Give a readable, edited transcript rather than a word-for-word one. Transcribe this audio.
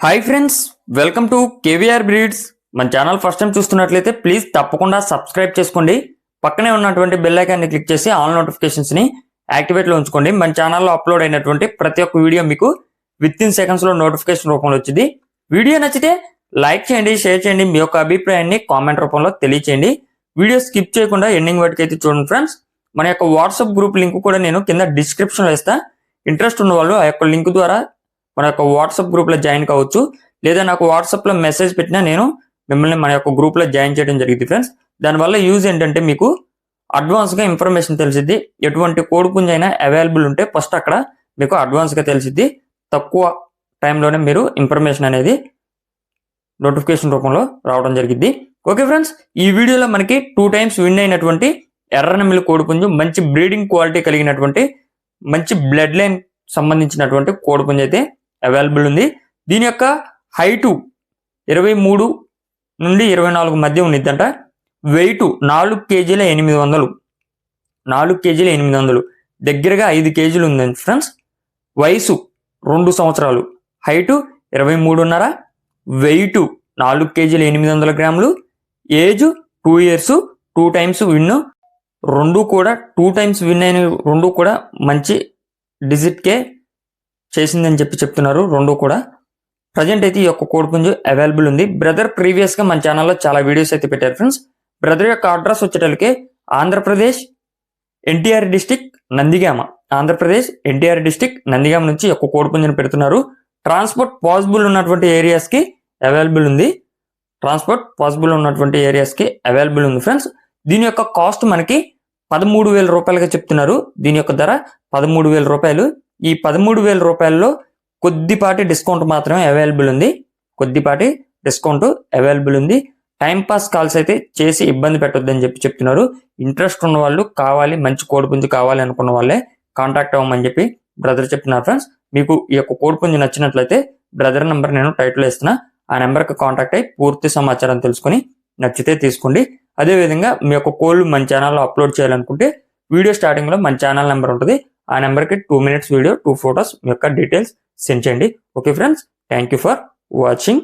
Hi friends, welcome to KVR breeds. మన channel first time చూస్తున్నట్లయితే please తప్పకుండా సబ్స్క్రైబ్ చేసుకోండి. పక్కనే ఉన్నటువంటి బెల్ ఐకాన్ని క్లిక్ చేసి ఆల్ నోటిఫికేషన్స్ని యాక్టివేట్లో ఉంచుకోండి. మన ఛానల్లో అప్లోడ్ అయినటువంటి ప్రతి ఒక్క వీడియో మీకు విత్ ఇన్ సెకండ్స్లో నోటిఫికేషన్ రూపంలో వచ్చింది. వీడియో నచ్చితే లైక్ చేయండి, షేర్ చేయండి, మీ యొక్క అభిప్రాయాన్ని కామెంట్ రూపంలో తెలియచేయండి. వీడియో స్కిప్ చేయకుండా ఎండింగ్ వరకు అయితే చూడండి ఫ్రెండ్స్. మన యొక్క వాట్సాప్ గ్రూప్ లింక్ కూడా నేను కింద డిస్క్రిప్షన్లో ఇస్తా. ఇంట్రెస్ట్ ఉన్న వాళ్ళు ఆ యొక్క లింక్ ద్వారా మన యొక్క వాట్సాప్ గ్రూప్లో జాయిన్ కావచ్చు, లేదా నాకు వాట్సాప్లో మెసేజ్ పెట్టినా నేను మిమ్మల్ని మన యొక్క గ్రూప్లో జాయిన్ చేయడం జరిగింది ఫ్రెండ్స్. దానివల్ల యూజ్ ఏంటంటే మీకు అడ్వాన్స్గా ఇన్ఫర్మేషన్ తెలిసిద్ది. ఎటువంటి కోడిపుంజు అయినా అవైలబుల్ ఉంటే ఫస్ట్ అక్కడ మీకు అడ్వాన్స్గా తెలిసిద్ది. తక్కువ టైంలోనే మీరు ఇన్ఫర్మేషన్ అనేది నోటిఫికేషన్ రూపంలో రావడం జరిగింది. ఓకే ఫ్రెండ్స్, ఈ వీడియోలో మనకి 2 times విన్ అయినటువంటి ఎర్రనెమిలి కోడిపుంజు, మంచి బ్రీడింగ్ క్వాలిటీ కలిగినటువంటి మంచి బ్లడ్ లైన్ సంబంధించినటువంటి కోడిపుంజు అయితే అవైలబుల్ ఉంది. దీని యొక్క హైటు 23 నుండి 24 మధ్య ఉండిద్దంట. వెయిట్ 4 kg 800, 4 kg 800, దగ్గరగా 5 kg ఉందండి ఫ్రెండ్స్. వయసు 2 సంవత్సరాలు, హైటు 23.5, వెయిట్ 4 kg 800 గ్రాములు, ఏజ్ 2 years, 2 times విన్. రెండు కూడా 2 times విన్ అయిన రెండు కూడా మంచి డిజిట్కే చేసిందని చెప్తున్నారు. రెండు కూడా ప్రజెంట్ అయితే ఈ యొక్క కోడిపుంజు అవైలబుల్ ఉంది. బ్రదర్ ప్రీవియస్గా మన ఛానల్లో చాలా వీడియోస్ అయితే పెట్టారు ఫ్రెండ్స్. బ్రదర్ యొక్క అడ్రస్ వచ్చేటప్పటికే ఆంధ్రప్రదేశ్ ఎన్టీఆర్ డిస్టిక్ నందిగామ, ఆంధ్రప్రదేశ్ ఎన్టీఆర్ డిస్టిక్ నందిగామ నుంచి యొక్క కోడిపుంజుని పెడుతున్నారు. ట్రాన్స్పోర్ట్ పాసిబుల్ ఉన్నటువంటి ఏరియాస్కి అవైలబుల్ ఉంది. ట్రాన్స్పోర్ట్ పాసిబుల్ ఉన్నటువంటి ఏరియాస్కి అవైలబుల్ ఉంది ఫ్రెండ్స్. దీని యొక్క కాస్ట్ మనకి 13,000 రూపాయలుగా చెప్తున్నారు. దీని యొక్క ధర 13,000 రూపాయలు. ఈ 13,000 రూపాయల్లో కొద్దిపాటి డిస్కౌంట్ మాత్రమే అవైలబుల్ ఉంది. కొద్దిపాటి డిస్కౌంట్ అవైలబుల్ ఉంది. టైంపాస్ కాల్స్ అయితే చేసి ఇబ్బంది పెట్టొద్దని చెప్తున్నారు. ఇంట్రెస్ట్ ఉన్న వాళ్ళు, కావాలి మంచి కోడిపుంజు కావాలి అనుకున్న వాళ్ళే కాంటాక్ట్ అవ్వమని చెప్పి బ్రదర్ చెప్తున్నారు ఫ్రెండ్స్. మీకు ఈ యొక్క కోడిపుంజు నచ్చినట్లయితే బ్రదర్ నెంబర్ నేను టైటిల్ ఇస్తున్నా. ఆ నెంబర్కి కాంటాక్ట్ అయ్యి పూర్తి సమాచారం తెలుసుకొని నచ్చితే తీసుకోండి. అదేవిధంగా మీ యొక్క కోళ్ళు మన ఛానల్లో అప్లోడ్ చేయాలనుకుంటే వీడియో స్టార్టింగ్లో మన ఛానల్ నెంబర్ ఉంటుంది. ఆ నెంబర్కి 2 minutes వీడియో, 2 photos మీ యొక్క డీటెయిల్స్ సెండ్ చేయండి. Okay friends, thank you for watching.